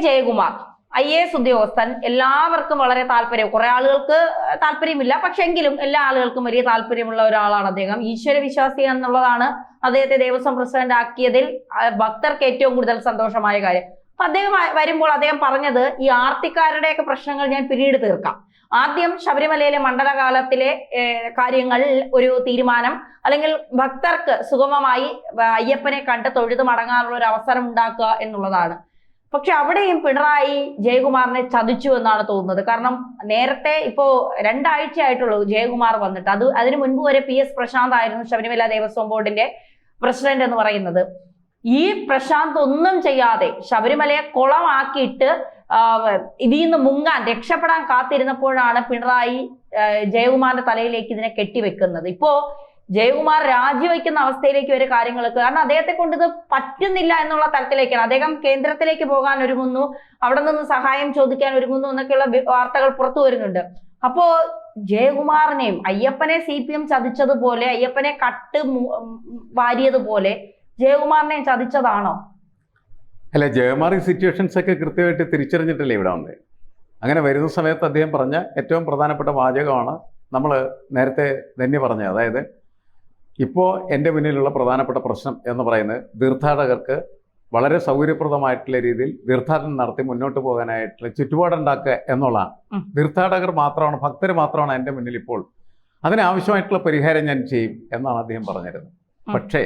Jayakumar IAS ഉദ്യോഗസ്ഥൻ എല്ലാവർക്കും വളരെ താല്പര്യം, കുറെ ആളുകൾക്ക് താല്പര്യമില്ല, പക്ഷെ എങ്കിലും എല്ലാ ആളുകൾക്കും വലിയ താല്പര്യമുള്ള ഒരാളാണ് അദ്ദേഹം. ഈശ്വര വിശ്വാസി എന്നുള്ളതാണ് അദ്ദേഹത്തെ ദേവസ്വം പ്രസിഡന്റ് ആക്കിയതിൽ ഭക്തർക്ക് ഏറ്റവും കൂടുതൽ സന്തോഷമായ കാര്യം. അപ്പൊ അദ്ദേഹം വരുമ്പോൾ അദ്ദേഹം പറഞ്ഞത്, ഈ ആർത്തിക്കാരുടെയൊക്കെ പ്രശ്നങ്ങൾ ഞാൻ പിന്നീട് തീർക്കാം, ആദ്യം ശബരിമലയിലെ മണ്ഡലകാലത്തിലെ കാര്യങ്ങൾ ഒരു തീരുമാനം, അല്ലെങ്കിൽ ഭക്തർക്ക് സുഗമമായി അയ്യപ്പനെ കണ്ട് തൊഴുത് മടങ്ങാനുള്ള ഒരു അവസരം ഉണ്ടാക്കുക എന്നുള്ളതാണ്. പക്ഷെ അവിടെയും പിണറായി ജയകുമാറിനെ ചതിച്ചു എന്നാണ് തോന്നുന്നത്. കാരണം നേരത്തെ ഇപ്പോ 2 ആഴ്ചയായിട്ടുള്ളൂ ജയകുമാർ വന്നിട്ട്. അതിനു മുൻപ് വരെ PS പ്രശാന്ത് ആയിരുന്നു ശബരിമല ദേവസ്വം ബോർഡിന്റെ പ്രസിഡന്റ് എന്ന് പറയുന്നത്. ഈ പ്രശാന്ത് ഒന്നും ചെയ്യാതെ ശബരിമലയെ കുളമാക്കിയിട്ട് ഇതിൽ നിന്ന് മുങ്ങാൻ, രക്ഷപ്പെടാൻ കാത്തിരുന്നപ്പോഴാണ് പിണറായി ജയകുമാറിന്റെ തലയിലേക്ക് ഇതിനെ കെട്ടിവെക്കുന്നത്. ഇപ്പോ ജയകുമാർ രാജിവെക്കുന്ന അവസ്ഥയിലേക്ക് വരെ കാര്യങ്ങൾക്ക്, കാരണം അദ്ദേഹത്തെ കൊണ്ട് ഇത് പറ്റുന്നില്ല എന്നുള്ള തലത്തിലേക്കാണ്. അദ്ദേഹം കേന്ദ്രത്തിലേക്ക് പോകാൻ ഒരുങ്ങുന്നു, അവിടെ നിന്ന് സഹായം ചോദിക്കാൻ ഒരുങ്ങുന്നു എന്നൊക്കെയുള്ള വാർത്തകൾ പുറത്തു വരുന്നുണ്ട്. അപ്പോ ജയകുമാറിനെയും അയ്യപ്പനെ CPM ചതിച്ചതുപോലെ, അയ്യപ്പനെ കട്ട് വാരിയതുപോലെ ജയകുമാറിനെയും ചതിച്ചതാണോ? അല്ല, ജയകുമാർ ഈ സിറ്റുവേഷൻസ് ഒക്കെ കൃത്യമായിട്ട് തിരിച്ചറിഞ്ഞിട്ടല്ലേ ഇവിടെ വന്നത്. അങ്ങനെ വരുന്ന സമയത്ത് അദ്ദേഹം പറഞ്ഞ ഏറ്റവും പ്രധാനപ്പെട്ട വാചകമാണ് നമ്മൾ നേരത്തെ തന്നെ പറഞ്ഞത്. അതായത് ഇപ്പോൾ എൻ്റെ മുന്നിലുള്ള പ്രധാനപ്പെട്ട പ്രശ്നം എന്ന് പറയുന്നത് തീർത്ഥാടകർക്ക് വളരെ സൗകര്യപ്രദമായിട്ടുള്ള രീതിയിൽ തീർത്ഥാടനം നടത്തി മുന്നോട്ട് പോകാനായിട്ടുള്ള ചുറ്റുപാടുണ്ടാക്കുക എന്നുള്ളതാണ്. തീർത്ഥാടകർ മാത്രമാണ്, ഭക്തർ മാത്രമാണ് എൻ്റെ മുന്നിൽ ഇപ്പോൾ, അതിനാവശ്യമായിട്ടുള്ള പരിഹാരം ഞാൻ ചെയ്യും എന്നാണ് അദ്ദേഹം പറഞ്ഞിരുന്നത്. പക്ഷേ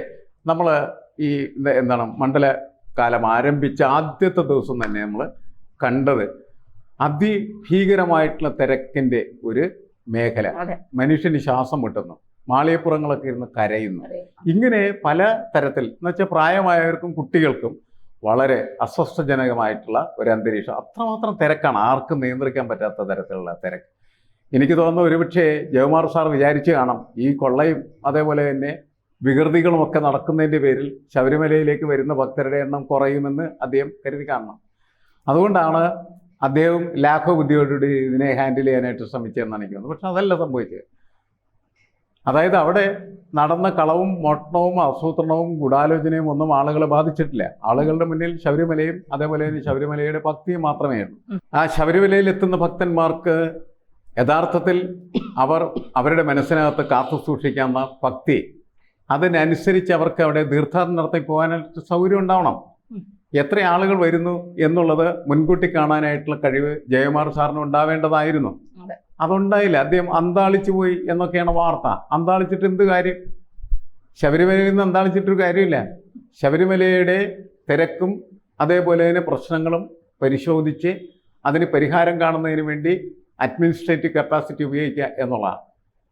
നമ്മൾ ഈ മണ്ഡലകാലം ആരംഭിച്ച ആദ്യത്തെ ദിവസം തന്നെ നമ്മൾ കണ്ടത് അതിഭീകരമായിട്ടുള്ള തിരക്കിൻ്റെ ഒരു മേഖല. മനുഷ്യന് ശ്വാസം മുട്ടുന്നു, മാളികപ്പുറങ്ങളൊക്കെ ഇരുന്ന് കരയുന്നു. ഇങ്ങനെ പല തരത്തിൽ എന്നുവെച്ചാൽ പ്രായമായവർക്കും കുട്ടികൾക്കും വളരെ അസ്വസ്ഥജനകമായിട്ടുള്ള ഒരു അന്തരീക്ഷം. അത്രമാത്രം തിരക്കാണ്, ആർക്കും നിയന്ത്രിക്കാൻ പറ്റാത്ത തരത്തിലുള്ള തിരക്ക്. എനിക്ക് തോന്നുന്നു ഒരുപക്ഷെ ജയകുമാർ സാർ വിചാരിച്ചു കാണാം, ഈ കൊള്ളയും അതേപോലെ തന്നെ വികൃതികളുമൊക്കെ നടക്കുന്നതിൻ്റെ പേരിൽ ശബരിമലയിലേക്ക് വരുന്ന ഭക്തരുടെ എണ്ണം കുറയുമെന്ന് അദ്ദേഹം കരുതി കാണണം. അതുകൊണ്ടാണ് അദ്ദേഹം ലാഘവബുദ്ധിയോടുകൂടി ഇതിനെ ഹാൻഡിൽ ചെയ്യാനായിട്ട് ശ്രമിച്ചതെന്നാണ് എനിക്ക് തോന്നുന്നത്. പക്ഷെ അതല്ല സംഭവിച്ചത്. അതായത് അവിടെ നടന്ന കളവും മോഷണവും ആസൂത്രണവും ഗൂഢാലോചനയും ഒന്നും ആളുകളെ ബാധിച്ചിട്ടില്ല. ആളുകളുടെ മുന്നിൽ ശബരിമലയും അതേപോലെ തന്നെ ശബരിമലയുടെ ഭക്തിയും മാത്രമേ ഉള്ളൂ. ആ ശബരിമലയിൽ എത്തുന്ന ഭക്തന്മാർക്ക് യഥാർത്ഥത്തിൽ അവരുടെ മനസ്സിനകത്ത് കാത്തു സൂക്ഷിക്കാവുന്ന ഭക്തി, അതിനനുസരിച്ച് അവർക്ക് അവിടെ തീർത്ഥാടനം നടത്തി പോകാനായിട്ട് സൗകര്യം ഉണ്ടാവണം. എത്ര ആളുകൾ വരുന്നു എന്നുള്ളത് മുൻകൂട്ടി കാണാനായിട്ടുള്ള കഴിവ് ജയകുമാർ സാറിന് ഉണ്ടാവേണ്ടതായിരുന്നു. അതുണ്ടായില്ല. അദ്ദേഹം അന്താളിച്ചു പോയി എന്നൊക്കെയാണ് വാർത്ത. അന്താളിച്ചിട്ട് എന്ത് കാര്യം? ശബരിമലയിൽ നിന്ന് അന്താളിച്ചിട്ടൊരു കാര്യമില്ല. ശബരിമലയുടെ തിരക്കും അതേപോലെ തന്നെ പ്രശ്നങ്ങളും പരിശോധിച്ച് അതിന് പരിഹാരം കാണുന്നതിന് വേണ്ടി അഡ്മിനിസ്ട്രേറ്റീവ് കപ്പാസിറ്റി ഉപയോഗിക്കുക എന്നുള്ളതാണ്.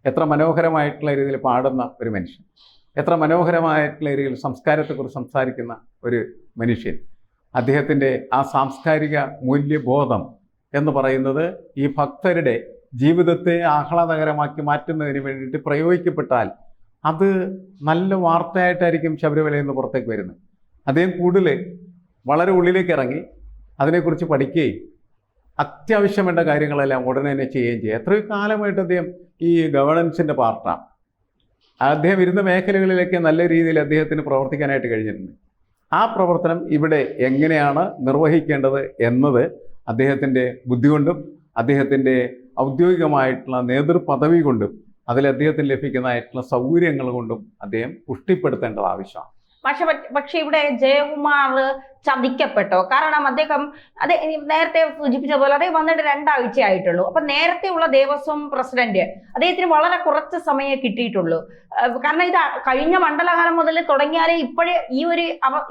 എത്ര മനോഹരമായിട്ടുള്ള രീതിയിൽ പാടുന്ന ഒരു മനുഷ്യൻ, എത്ര മനോഹരമായിട്ടുള്ള രീതിയിൽ സംസ്കാരത്തെക്കുറിച്ച് സംസാരിക്കുന്ന ഒരു മനുഷ്യൻ, അദ്ദേഹത്തിൻ്റെ ആ സാംസ്കാരിക മൂല്യബോധം എന്ന് പറയുന്നത് ഈ ഭക്തരുടെ ജീവിതത്തെ ആഹ്ലാദകരമാക്കി മാറ്റുന്നതിന് വേണ്ടിയിട്ട് പ്രയോഗിക്കപ്പെട്ടാൽ അത് നല്ല വാർത്തയായിട്ടായിരിക്കും ശബരിമലയിൽ നിന്ന് പുറത്തേക്ക് വരുന്നത്. അദ്ദേഹം കൂടുതൽ വളരെ ഉള്ളിലേക്ക് ഇറങ്ങി അതിനെക്കുറിച്ച് പഠിക്കുകയും അത്യാവശ്യം വേണ്ട കാര്യങ്ങളെല്ലാം ഉടനെ തന്നെ ചെയ്യുകയും ചെയ്യുക. എത്രയോ കാലമായിട്ട് അദ്ദേഹം ഈ ഗവേണൻസിൻ്റെ പാർട്ടാണ്. അദ്ദേഹം ഇരുന്ന മേഖലകളിലേക്ക് നല്ല രീതിയിൽ അദ്ദേഹത്തിന് പ്രവർത്തിക്കാനായിട്ട് കഴിഞ്ഞിട്ടുണ്ട്. ആ പ്രവർത്തനം ഇവിടെ എങ്ങനെയാണ് നിർവഹിക്കേണ്ടത് എന്നത് അദ്ദേഹത്തിൻ്റെ ബുദ്ധി കൊണ്ടും അദ്ദേഹത്തിൻ്റെ ഔദ്യോഗികമായിട്ടുള്ള നേതൃപദവി കൊണ്ടും അതിൽ അദ്ദേഹത്തിന് ലഭിക്കുന്നതായിട്ടുള്ള സൗകര്യങ്ങൾ കൊണ്ടും അദ്ദേഹം പുഷ്ടിപ്പെടുത്തേണ്ടത് ആവശ്യമാണ്. പക്ഷെ ഇവിടെ ജയകുമാർ ചതിക്കപ്പെട്ടോ? കാരണം അദ്ദേഹം നേരത്തെ സൂചിപ്പിച്ച പോലെ അദ്ദേഹം വന്നിട്ട് 2 ആഴ്ചയായിട്ടുള്ളൂ. അപ്പൊ നേരത്തെ ഉള്ള ദേവസ്വം പ്രസിഡന്റ് അദ്ദേഹത്തിന് വളരെ കുറച്ച് സമയമേ കിട്ടിയിട്ടുള്ളൂ. കാരണം ഇത് കഴിഞ്ഞ മണ്ഡലകാലം മുതൽ തുടങ്ങിയാലേ ഇപ്പോഴേ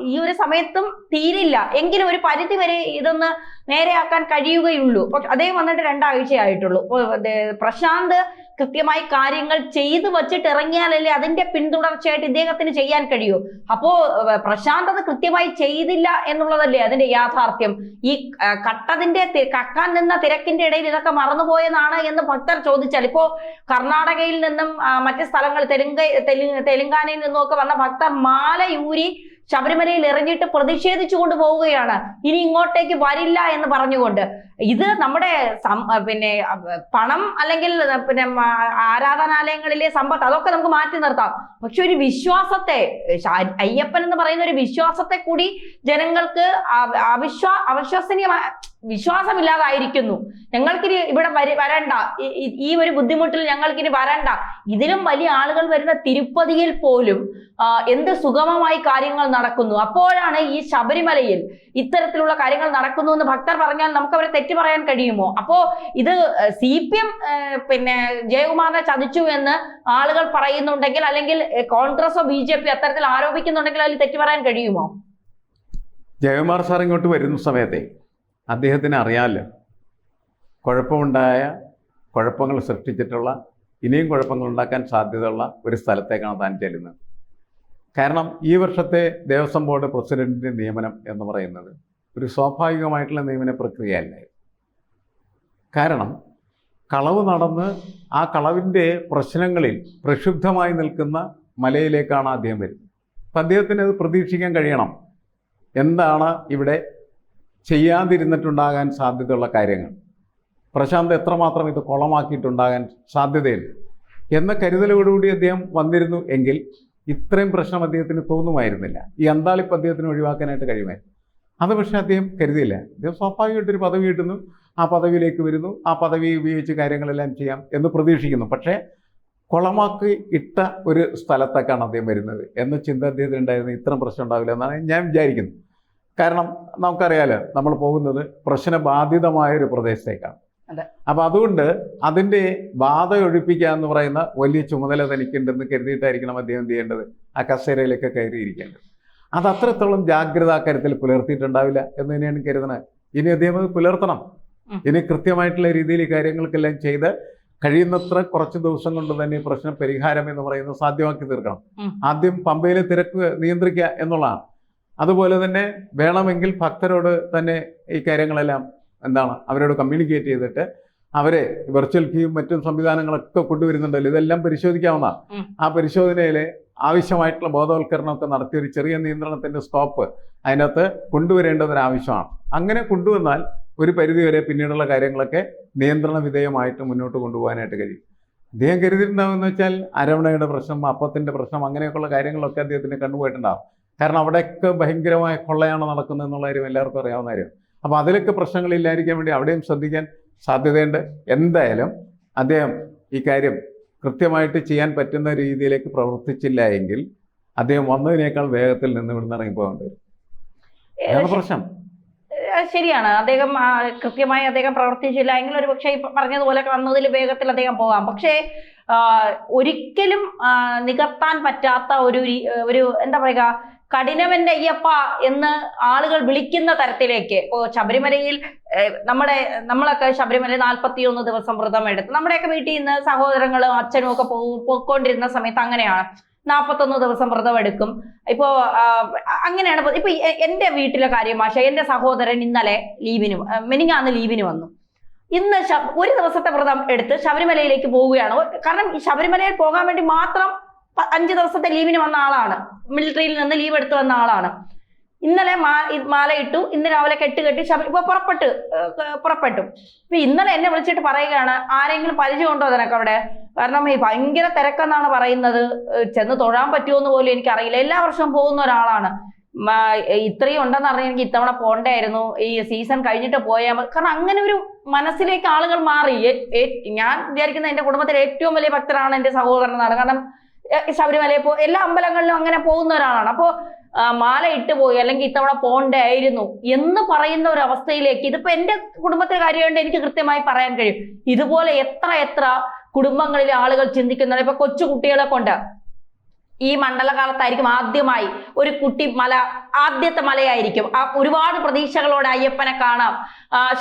ഈ ഒരു സമയത്തും തീരില്ല. എങ്കിലും ഒരു പരിധി വരെ ഇതൊന്ന് നേരെയാക്കാൻ കഴിയുകയുള്ളൂ. പക്ഷെ അദ്ദേഹം വന്നിട്ട് 2 ആഴ്ചയായിട്ടുള്ളൂ. പ്രശാന്ത് കൃത്യമായി കാര്യങ്ങൾ ചെയ്തു വച്ചിട്ട് ഇറങ്ങിയാലല്ലേ അതിന്റെ പിന്തുടർച്ചയായിട്ട് ഇദ്ദേഹത്തിന് ചെയ്യാൻ കഴിയൂ. അപ്പോ പ്രശാന്ത് അത് കൃത്യമായി ചെയ്തില്ല എന്നുള്ളതല്ലേ അതിന്റെ യാഥാർത്ഥ്യം. ഈ കക്കാൻ നിന്ന തിരക്കിന്റെ ഇടയിൽ ഇതൊക്കെ മറന്നുപോയെന്നാണ് എന്ന് ഭക്തർ ചോദിച്ചാൽ, ഇപ്പോ കർണാടകയിൽ നിന്നും മറ്റ് സ്ഥലങ്ങൾ തെലുങ്കാനയിൽ നിന്നും ഒക്കെ വന്ന ഭക്തർ മാലയൂരി ശബരിമലയിൽ ഇറങ്ങിയിട്ട് പ്രതിഷേധിച്ചുകൊണ്ട് പോവുകയാണ്. ഇനി ഇങ്ങോട്ടേക്ക് വരില്ല എന്ന് പറഞ്ഞുകൊണ്ട്. ഇത് നമ്മുടെ പിന്നെ പണം അല്ലെങ്കിൽ പിന്നെ ആരാധനാലയങ്ങളിലെ സമ്പത്ത് അതൊക്കെ നമുക്ക് മാറ്റി നിർത്താം. പക്ഷെ ഒരു വിശ്വാസത്തെ, അയ്യപ്പൻ എന്ന് പറയുന്ന ഒരു വിശ്വാസത്തെ കൂടി ജനങ്ങൾക്ക് അവിശ്വസനീയമായ വിശ്വാസമില്ലാതായിരിക്കുന്നു. ഞങ്ങൾക്കിനി ഇവിടെ വരണ്ട, ഈ ഒരു ബുദ്ധിമുട്ടിൽ ഞങ്ങൾക്കിനി വരണ്ട. ഇതിലും വലിയ ആളുകൾ വരുന്ന തിരുപ്പതിയിൽ പോലും എന്ത് സുഗമമായി കാര്യങ്ങൾ നടക്കുന്നു. അപ്പോഴാണ് ഈ ശബരിമലയിൽ ഇത്തരത്തിലുള്ള കാര്യങ്ങൾ നടക്കുന്നു എന്ന് ഭക്തർ പറഞ്ഞാൽ നമുക്ക് അവരെ തെറ്റു പറയാൻ കഴിയുമോ? അപ്പോ ഇത് CPM പിന്നെ ജയകുമാറിനെ ചതിച്ചു എന്ന് ആളുകൾ പറയുന്നുണ്ടെങ്കിൽ, അല്ലെങ്കിൽ കോൺഗ്രസോ BJP അത്തരത്തിൽ ആരോപിക്കുന്നുണ്ടെങ്കിൽ അതിൽ തെറ്റു പറയാൻ കഴിയുമോ? ജയകുമാർ സാർ ഇങ്ങോട്ട് വരുന്ന സമയത്തെ അദ്ദേഹത്തിന് അറിയാമല്ലോ കുഴപ്പങ്ങൾ സൃഷ്ടിച്ചിട്ടുള്ള, ഇനിയും കുഴപ്പങ്ങൾ ഉണ്ടാക്കാൻ സാധ്യതയുള്ള ഒരു സ്ഥലത്തേക്കാണ് താൻ ചെല്ലുന്നത്. കാരണം ഈ വർഷത്തെ ദേവസ്വം ബോർഡ് പ്രസിഡന്റിൻ്റെ നിയമനം എന്ന് പറയുന്നത് ഒരു സ്വാഭാവികമായിട്ടുള്ള നിയമന പ്രക്രിയയല്ലായിരുന്നു. കാരണം കളവ് നടന്ന് ആ കളവിൻ്റെ പ്രശ്നങ്ങളിൽ പ്രക്ഷുബ്ധമായി നിൽക്കുന്ന മലയിലേക്കാണ് അദ്ദേഹം വരുന്നത്. അപ്പം അദ്ദേഹത്തിന് അത് പ്രതീക്ഷിക്കാൻ കഴിയണം. എന്താണ് ഇവിടെ ചെയ്യാതിരുന്നിട്ടുണ്ടാകാൻ സാധ്യതയുള്ള കാര്യങ്ങൾ, പ്രശാന്ത് എത്രമാത്രം ഇത് കുളമാക്കിയിട്ടുണ്ടാകാൻ സാധ്യതയുണ്ട് എന്ന കരുതലോടുകൂടി അദ്ദേഹം വന്നിരുന്നു എങ്കിൽ ഇത്രയും പ്രശ്നം അദ്ദേഹത്തിന് തോന്നുമായിരുന്നില്ല. ഈ അന്താളിപ്പ് അദ്ദേഹത്തിന് ഒഴിവാക്കാനായിട്ട് കഴിയുമായിരുന്നു. അത് പക്ഷേ അദ്ദേഹം കരുതിയില്ല. അദ്ദേഹം സ്വാഭാവികമായിട്ടൊരു പദവി കിട്ടുന്നു, ആ പദവിയിലേക്ക് വരുന്നു, ആ പദവി ഉപയോഗിച്ച് കാര്യങ്ങളെല്ലാം ചെയ്യാം എന്ന് പ്രതീക്ഷിക്കുന്നു. പക്ഷേ കുളമാക്കി ഇട്ട ഒരു സ്ഥലത്തേക്കാണ് അദ്ദേഹം വരുന്നത് എന്ന ചിന്ത അദ്ദേഹത്തിന് ഉണ്ടായിരുന്നു. ഇത്തരം പ്രശ്നം ഉണ്ടാവില്ല എന്നാണ് ഞാൻ വിചാരിക്കുന്നത്. കാരണം നമുക്കറിയാലോ, നമ്മൾ പോകുന്നത് പ്രശ്നബാധിതമായൊരു പ്രദേശത്തേക്കാണ്. അപ്പം അതുകൊണ്ട് അതിൻ്റെ ബാധ ഒഴിപ്പിക്കുക എന്ന് പറയുന്ന വലിയ ചുമതല തനിക്കുണ്ടെന്ന് കരുതിയിട്ടായിരിക്കണം അദ്ദേഹം എന്ത് ചെയ്യേണ്ടത്, ആ കസേരയിലേക്ക് കയറിയിരിക്കേണ്ടത്. അത് അത്രത്തോളം ജാഗ്രത കാര്യത്തിൽ പുലർത്തിയിട്ടുണ്ടാവില്ല എന്ന് തന്നെയാണ് കരുതുന്നത്. ഇനി അദ്ദേഹം അത് പുലർത്തണം. ഇനി കൃത്യമായിട്ടുള്ള രീതിയിൽ ഈ കാര്യങ്ങൾക്കെല്ലാം ചെയ്ത് കഴിയുന്നത്ര കുറച്ച് ദിവസം കൊണ്ട് തന്നെ പ്രശ്ന പരിഹാരം എന്ന് പറയുന്നത് സാധ്യമാക്കി തീർക്കണം. ആദ്യം പമ്പയിലെ തിരക്ക് നിയന്ത്രിക്കുക എന്നുള്ളതാണ്. അതുപോലെ തന്നെ വേണമെങ്കിൽ ഭക്തരോട് തന്നെ ഈ കാര്യങ്ങളെല്ലാം അവരോട് കമ്മ്യൂണിക്കേറ്റ് ചെയ്തിട്ട് അവരെ വെർച്വൽ ക്യൂയും മറ്റും സംവിധാനങ്ങളൊക്കെ കൊണ്ടുവരുന്നുണ്ടല്ലോ, ഇതെല്ലാം പരിശോധിക്കാവുന്നതാണ്. ആ പരിശോധനയിൽ ആവശ്യമായിട്ടുള്ള ബോധവൽക്കരണമൊക്കെ നടത്തി ഒരു ചെറിയ നിയന്ത്രണത്തിൻ്റെ സ്കോപ്പ് അതിനകത്ത് കൊണ്ടുവരേണ്ടതൊരാവശ്യമാണ്. അങ്ങനെ കൊണ്ടുവന്നാൽ ഒരു പരിധിവരെ പിന്നീടുള്ള കാര്യങ്ങളൊക്കെ നിയന്ത്രണ വിധേയമായിട്ട് മുന്നോട്ട് കൊണ്ടുപോകാനായിട്ട് കഴിയും. അദ്ദേഹം കരുതിയിട്ടുണ്ടാവുമെന്ന് വെച്ചാൽ അരവണയുടെ പ്രശ്നം, അപ്പത്തിൻ്റെ പ്രശ്നം, അങ്ങനെയൊക്കെയുള്ള കാര്യങ്ങളൊക്കെ അദ്ദേഹത്തിന് കണ്ടുപോയിട്ടുണ്ടാകും. കാരണം അവിടെയൊക്കെ ഭയങ്കരമായ കൊള്ളയാണ് നടക്കുന്നത് എന്നുള്ള കാര്യം എല്ലാവർക്കും അറിയാവുന്ന കാര്യം. അപ്പോൾ അതിലൊക്കെ പ്രശ്നങ്ങളില്ലായിരിക്കാൻ വേണ്ടി അവിടെയും ശ്രദ്ധിക്കാൻ സാധ്യതയുണ്ട്. എന്തായാലും അദ്ദേഹം ഈ കാര്യം കൃത്യമായിട്ട് ചെയ്യാൻ പറ്റുന്ന രീതിയിലേക്ക് പ്രവർത്തിച്ചില്ല എങ്കിൽ അദ്ദേഹം വന്നതിനേക്കാൾ വേഗത്തിൽ നിന്ന് ഇവിടുന്ന് ഇറങ്ങിപ്പോകേണ്ടി വരും. അതാണ് പ്രശ്നം. ശരിയാണ്. അദ്ദേഹം കൃത്യമായി അദ്ദേഹം പ്രവർത്തിച്ചില്ല എങ്കിൽ ഒരു പക്ഷേ പറഞ്ഞതുപോലെ വന്നതിൽ വേഗത്തിൽ അദ്ദേഹം പോകാം. പക്ഷേ ഒരിക്കലും നികത്താൻ പറ്റാത്ത ഒരു എന്താ പറയുക, കഠിനവന്റെ അയ്യപ്പ എന്ന് ആളുകൾ വിളിക്കുന്ന തരത്തിലേക്ക് ഇപ്പോൾ ശബരിമലയിൽ നമ്മളൊക്കെ ശബരിമല 41 ദിവസം വ്രതം എടുത്ത് നമ്മുടെയൊക്കെ വീട്ടിൽ നിന്ന് സഹോദരങ്ങളും അച്ഛനും ഒക്കെ പോയിക്കൊണ്ടിരുന്ന സമയത്ത് അങ്ങനെയാണ് 41 ദിവസം വ്രതം എടുക്കും. ഇപ്പോ അങ്ങനെയാണ്. ഇപ്പൊ എന്റെ വീട്ടിലെ കാര്യം മാഷ, എന്റെ സഹോദരൻ ഇന്നലെ മെനിങ്ങാന്ന് ലീവിന് വന്നു. ഇന്ന് ഒരു ദിവസത്തെ വ്രതം എടുത്ത് ശബരിമലയിലേക്ക് പോവുകയാണ്. കാരണം ഈ ശബരിമലയിൽ പോകാൻ വേണ്ടി മാത്രം 5 ദിവസത്തെ ലീവിന് വന്ന ആളാണ്. മിലിറ്ററിയിൽ നിന്ന് ലീവ് എടുത്ത് വന്ന ആളാണ്. ഇന്നലെ മാലയിട്ടു, ഇന്ന് രാവിലെ കെട്ടി ഇപ്പൊ പുറപ്പെട്ടു. ഇപ്പൊ ഇന്നലെ എന്നെ വിളിച്ചിട്ട് പറയുകയാണ്, ആരെങ്കിലും പരിചയമുണ്ടോ അതിനൊക്കെ അവിടെ? കാരണം ഈ ഭയങ്കര തിരക്കെന്നാണ് പറയുന്നത്, ചെന്ന് തൊഴാൻ പറ്റുമോന്ന് പോലും എനിക്കറിയില്ല. എല്ലാ വർഷവും പോകുന്ന ഒരാളാണ്. ഇത്രയും ഉണ്ടെന്ന് പറഞ്ഞാൽ എനിക്ക് ഇത്തവണ പോണ്ടായിരുന്നു, ഈ സീസൺ കഴിഞ്ഞിട്ട് പോയാൽ മതി. കാരണം അങ്ങനെ ഒരു മനസ്സിലേക്ക് ആളുകൾ മാറി. ഞാൻ വിചാരിക്കുന്ന എന്റെ കുടുംബത്തിലെ ഏറ്റവും വലിയ ഭക്തരാണ് എന്റെ സഹോദരനാണ്. കാരണം ശബരിമലയിൽ എല്ലാ അമ്പലങ്ങളിലും അങ്ങനെ പോകുന്ന ഒരാളാണ്. അപ്പോൾ മാല ഇട്ട് പോയി, അല്ലെങ്കിൽ ഇത്തവണ പോണ്ടായിരുന്നു എന്ന് പറയുന്ന ഒരു അവസ്ഥയിലേക്ക്, ഇതിപ്പോ എന്റെ കുടുംബത്തിലെ കാര്യമായിട്ട് എനിക്ക് കൃത്യമായി പറയാൻ കഴിയും. ഇതുപോലെ എത്ര കുടുംബങ്ങളിലെ ആളുകൾ ചിന്തിക്കുന്നുണ്ട്. ഇപ്പൊ കൊച്ചു കുട്ടികളെ കൊണ്ട് ഈ മണ്ഡലകാലത്തായിരിക്കും ആദ്യമായി ഒരു കുട്ടി ആദ്യത്തെ മലയായിരിക്കും. ഒരുപാട് പ്രതീക്ഷകളോടെ അയ്യപ്പനെ കാണാം,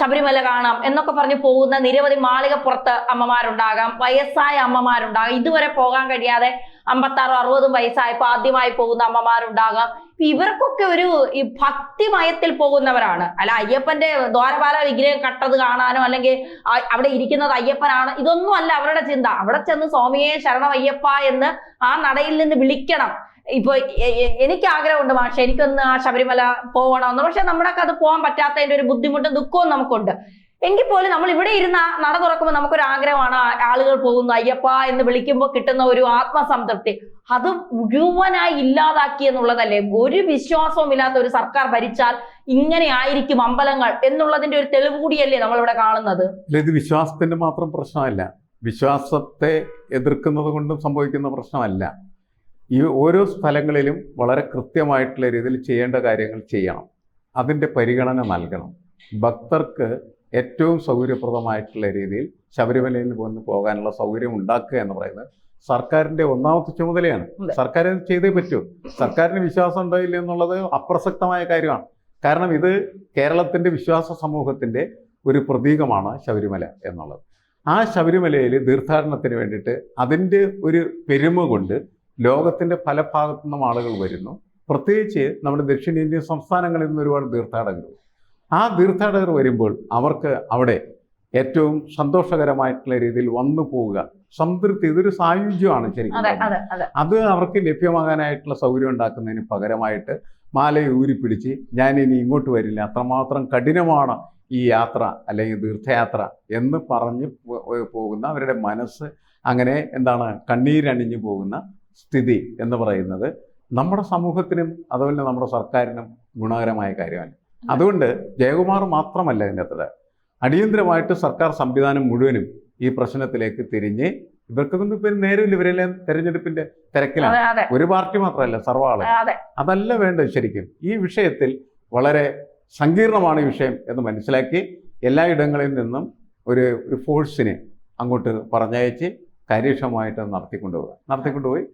ശബരിമല കാണാം എന്നൊക്കെ പറഞ്ഞ് പോകുന്ന നിരവധി മാളികപ്പുറത്ത് അമ്മമാരുണ്ടാകാം, വയസ്സായ അമ്മമാരുണ്ടാകാം, ഇതുവരെ പോകാൻ കഴിയാതെ 56-60 വയസ്സായപ്പോൾ ആദ്യമായി പോകുന്ന അമ്മമാരുണ്ടാകാം. ഇവർക്കൊക്കെ ഈ ഭക്തിമയത്തിൽ പോകുന്നവരാണ്. അല്ല അയ്യപ്പന്റെ ദ്വാരപാല വിഗ്രഹം കട്ടത് കാണാനോ അല്ലെങ്കിൽ അവിടെ ഇരിക്കുന്നത് അയ്യപ്പനാണ്, ഇതൊന്നും അല്ല അവരുടെ ചിന്ത. അവിടെ ചെന്ന് സ്വാമിയെ ശരണം അയ്യപ്പ എന്ന് ആ നടയിൽ നിന്ന് വിളിക്കണം ഇപ്പൊ എനിക്ക് ആഗ്രഹമുണ്ട് മാഷെ, എനിക്കൊന്ന് ആ ശബരിമല പോകണമെന്ന്. പക്ഷെ നമ്മളൊക്കെ അത് പോകാൻ പറ്റാത്തതിന്റെ ഒരു ബുദ്ധിമുട്ടും ദുഃഖവും നമുക്കുണ്ട്. എങ്കിൽ പോലും നമ്മൾ ഇവിടെ ഇരുന്ന നട തുറക്കുമ്പോൾ നമുക്കൊരു ആഗ്രഹമാണ്, ആളുകൾ പോകുന്നു അയ്യപ്പ എന്ന് വിളിക്കുമ്പോൾ കിട്ടുന്ന ഒരു ആത്മസംതൃപ്തി, അത് മുഴുവനായി ഇല്ലാതാക്കി എന്നുള്ളതല്ലേ. ഒരു വിശ്വാസവും ഇല്ലാത്ത ഒരു സർക്കാർ ഭരിച്ചാൽ ഇങ്ങനെ ആയിരിക്കും അമ്പലങ്ങൾ എന്നുള്ളതിന്റെ ഒരു തെളിവ് കൂടിയല്ലേ നമ്മളിവിടെ കാണുന്നത്. ഇത് വിശ്വാസത്തിന്റെ മാത്രം പ്രശ്നമല്ല, വിശ്വാസത്തെ എതിർക്കുന്നത് കൊണ്ടും സംഭവിക്കുന്ന പ്രശ്നമല്ല. ഈ ഓരോ സ്ഥലങ്ങളിലും വളരെ കൃത്യമായിട്ടുള്ള രീതിയിൽ ചെയ്യേണ്ട കാര്യങ്ങൾ ചെയ്യണം, അതിൻ്റെ പരിഗണന നൽകണം. ഭക്തർക്ക് ഏറ്റവും സൗകര്യപ്രദമായിട്ടുള്ള രീതിയിൽ ശബരിമലയിൽ വന്ന് പോകാനുള്ള സൗകര്യം ഉണ്ടാക്കുക എന്ന് പറയുന്നത് സർക്കാരിൻ്റെ ഒന്നാമത്തെ ചുമതലയാണ്. സർക്കാർ ഇത് ചെയ്തേ പറ്റൂ. സർക്കാരിന് വിശ്വാസം ഉണ്ടായില്ല എന്നുള്ളത് അപ്രസക്തമായ കാര്യമാണ്. കാരണം ഇത് കേരളത്തിൻ്റെ വിശ്വാസ സമൂഹത്തിൻ്റെ ഒരു പ്രതീകമാണ് ശബരിമല എന്നുള്ളത്. ആ ശബരിമലയിൽ തീർത്ഥാടനത്തിന് വേണ്ടിയിട്ട് അതിൻ്റെ ഒരു പെരുമ കൊണ്ട് ലോകത്തിൻ്റെ പല ഭാഗത്തു നിന്നും ആളുകൾ വരുന്നു. പ്രത്യേകിച്ച് നമ്മുടെ ദക്ഷിണേന്ത്യൻ സംസ്ഥാനങ്ങളിൽ നിന്ന് ഒരുപാട് തീർത്ഥാടകർ. ആ തീർത്ഥാടകർ വരുമ്പോൾ അവർക്ക് അവിടെ ഏറ്റവും സന്തോഷകരമായിട്ടുള്ള രീതിയിൽ വന്നു പോവുക, സംതൃപ്തി, ഇതൊരു സായുജ്യമാണ് ശരിക്കും. അത് അവർക്ക് ലഭ്യമാകാനായിട്ടുള്ള സൗകര്യം ഉണ്ടാക്കുന്നതിന് പകരമായിട്ട് മാലയെ ഊരിപ്പിടിച്ച് ഞാനിനി ഇങ്ങോട്ട് വരില്ല, അത്രമാത്രം കഠിനമാണ് ഈ യാത്ര അല്ലെങ്കിൽ തീർത്ഥയാത്ര എന്ന് പറഞ്ഞ് പോകുന്ന അവരുടെ മനസ്സ് അങ്ങനെ കണ്ണീരണിഞ്ഞു പോകുന്ന സ്ഥിതി എന്ന് പറയുന്നത് നമ്മുടെ സമൂഹത്തിനും അതുപോലെ നമ്മുടെ സർക്കാരിനും ഗുണകരമായ കാര്യമാണ്. അതുകൊണ്ട് ജയകുമാർ മാത്രമല്ല ഇതിൻ്റെ അത്ര അടിയന്തരമായിട്ട് സർക്കാർ സംവിധാനം മുഴുവനും ഈ പ്രശ്നത്തിലേക്ക് തിരിഞ്ഞ്, ഇവർക്കൊന്നും ഇപ്പം നേരമില്ല, ഇവരെല്ലാം തെരഞ്ഞെടുപ്പിന്റെ തിരക്കിലാണ്. ഒരു പാർട്ടി മാത്രമല്ല, സർവ്വ ആളുകൾ. അതല്ല വേണ്ടത്. ശരിക്കും ഈ വിഷയത്തിൽ വളരെ സങ്കീർണമാണ് ഈ വിഷയം എന്ന് മനസ്സിലാക്കി എല്ലായിടങ്ങളിൽ നിന്നും ഒരു ഫോഴ്സിനെ അങ്ങോട്ട് പറഞ്ഞയച്ച് കാര്യക്ഷമമായിട്ട് നടത്തിക്കൊണ്ടുപോയി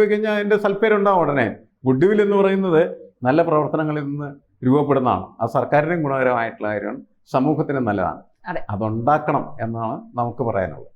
കഴിഞ്ഞാൽ അതിൻ്റെ സൽപ്പേരുണ്ടാവും. ഉടനെ ഗുഡ് വിൽ എന്ന് പറയുന്നത് നല്ല പ്രവർത്തനങ്ങളിൽ നിന്ന് രൂപപ്പെടുന്നതാണ്. അത് സർക്കാരിനും ഗുണകരമായിട്ടുള്ള കാര്യമാണ്, സമൂഹത്തിനും നല്ലതാണ്. അതുണ്ടാക്കണം എന്നാണ് നമുക്ക് പറയാനുള്ളത്.